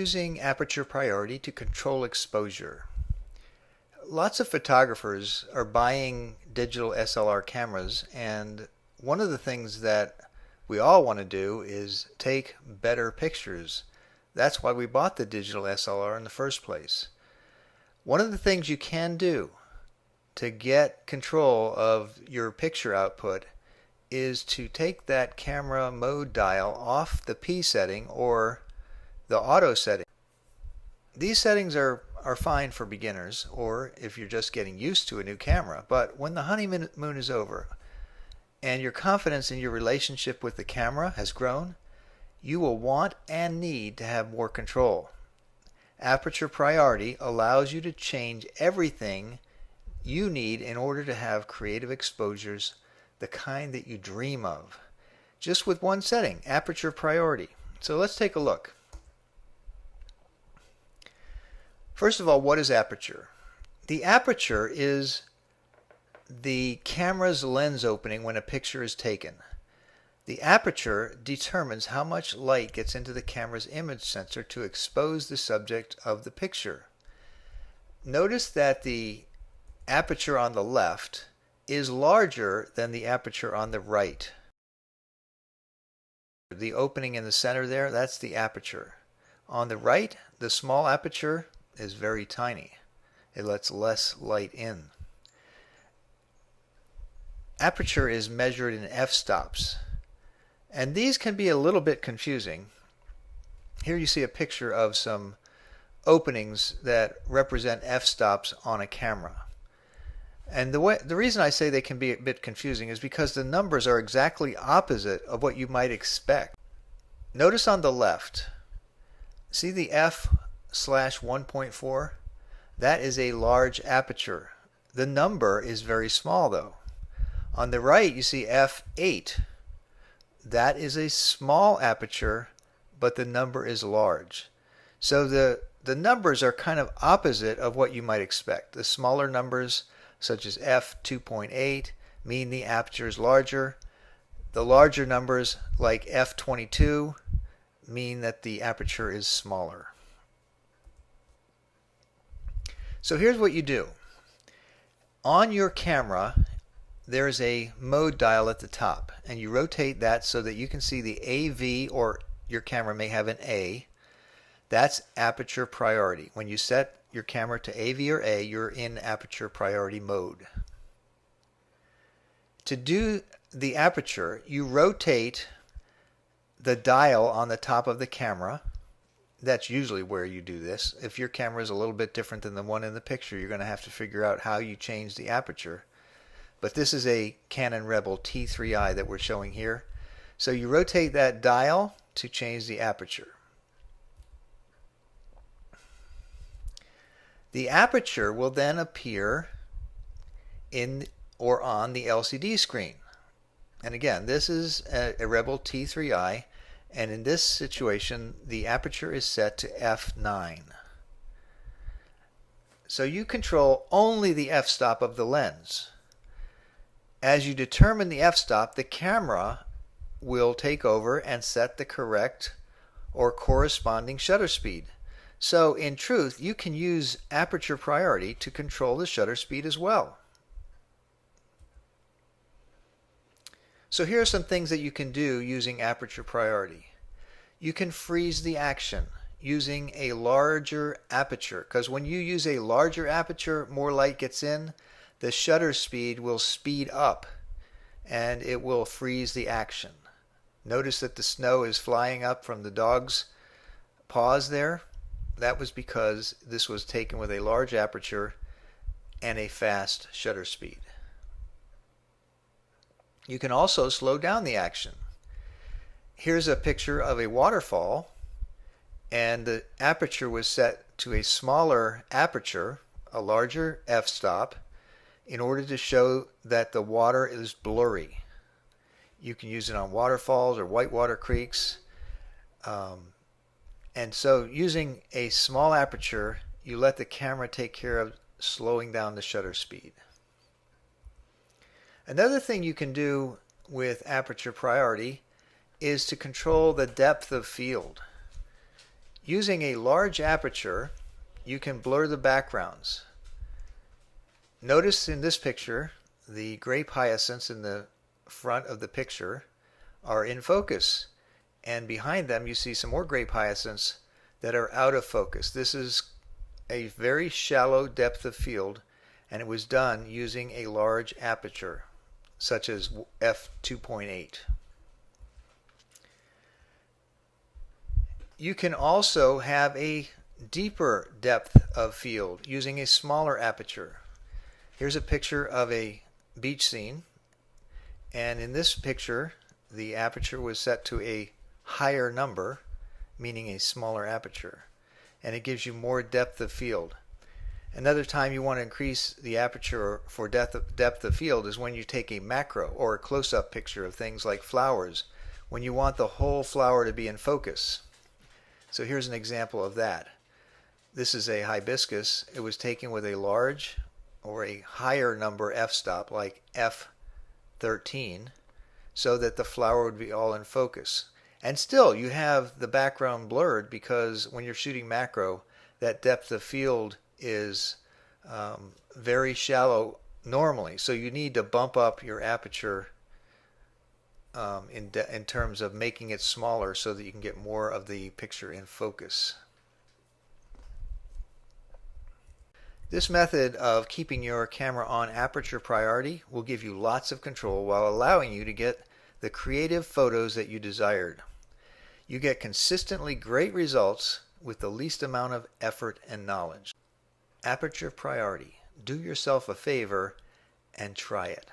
using aperture priority to control exposure. Lots of photographers are buying digital SLR cameras, and one of the things that we all want to do is take better pictures. That's why we bought the digital SLR in the first place. One of the things you can do to get control of your picture output is to take that camera mode dial off the P setting or the auto setting. These settings are fine for beginners or if you're just getting used to a new camera, but when the honeymoon is over and your confidence in your relationship with the camera has grown, you will want and need to have more control. Aperture Priority allows you to change everything you need in order to have creative exposures, the kind that you dream of, just with one setting, Aperture Priority. So let's take a look. First of all, what is aperture? The aperture is the camera's lens opening when a picture is taken. The aperture determines how much light gets into the camera's image sensor to expose the subject of the picture. Notice that the aperture on the left is larger than the aperture on the right. The opening in the center there, that's the aperture. On the right, the small aperture is very tiny. It lets less light in. Aperture is measured in f-stops, and these can be a little bit confusing. Here you see a picture of some openings that represent f-stops on a camera. And the reason I say they can be a bit confusing is because the numbers are exactly opposite of what you might expect. Notice on the left, see the f/1.4? That is a large aperture. The number is very small though. On the right you see f8. That is a small aperture, but the number is large. So the numbers are kind of opposite of what you might expect. The smaller numbers, such as f2.8, mean the aperture is larger. The larger numbers, like f22, mean that the aperture is smaller. So here's what you do. On your camera, there's a mode dial at the top, and you rotate that so that you can see the AV, or your camera may have an A. That's aperture priority. When you set your camera to AV or A, you're in aperture priority mode. To do the aperture, you rotate the dial on the top of the camera. That's usually where you do this. If your camera is a little bit different than the one in the picture, you're going to have to figure out how you change the aperture. But this is a Canon Rebel T3i that we're showing here. So you rotate that dial to change the aperture. The aperture will then appear in or on the LCD screen. And again, this is a Rebel T3i, and in this situation the aperture is set to f9. So you control only the f-stop of the lens. As you determine the f-stop, the camera will take over and set the correct or corresponding shutter speed. So in truth, you can use aperture priority to control the shutter speed as well. So here are some things that you can do using aperture priority. You can freeze the action using a larger aperture, because when you use a larger aperture, more light gets in, the shutter speed will speed up and it will freeze the action. Notice that the snow is flying up from the dog's paws there. That was because this was taken with a large aperture and a fast shutter speed. You can also slow down the action. Here's a picture of a waterfall, and the aperture was set to a smaller aperture, a larger f-stop, in order to show that the water is blurry. You can use it on waterfalls or whitewater creeks. And so using a small aperture, you let the camera take care of slowing down the shutter speed. Another thing you can do with aperture priority is to control the depth of field. Using a large aperture, you can blur the backgrounds. Notice in this picture, the grape hyacinths in the front of the picture are in focus, and behind them you see some more grape hyacinths that are out of focus. This is a very shallow depth of field, and it was done using a large aperture, such as f2.8. You can also have a deeper depth of field using a smaller aperture. Here's a picture of a beach scene, and in this picture the aperture was set to a higher number, meaning a smaller aperture, and it gives you more depth of field. Another time you want to increase the aperture for depth of field is when you take a macro or a close-up picture of things like flowers, when you want the whole flower to be in focus. So here's an example of that. This is a hibiscus. It was taken with a large or a higher number f-stop, like f13, so that the flower would be all in focus. And still you have the background blurred because when you're shooting macro, that depth of field is very shallow normally. So you need to bump up your aperture in terms of making it smaller so that you can get more of the picture in focus. This method of keeping your camera on aperture priority will give you lots of control while allowing you to get the creative photos that you desired. You get consistently great results with the least amount of effort and knowledge. Aperture priority. Do yourself a favor and try it.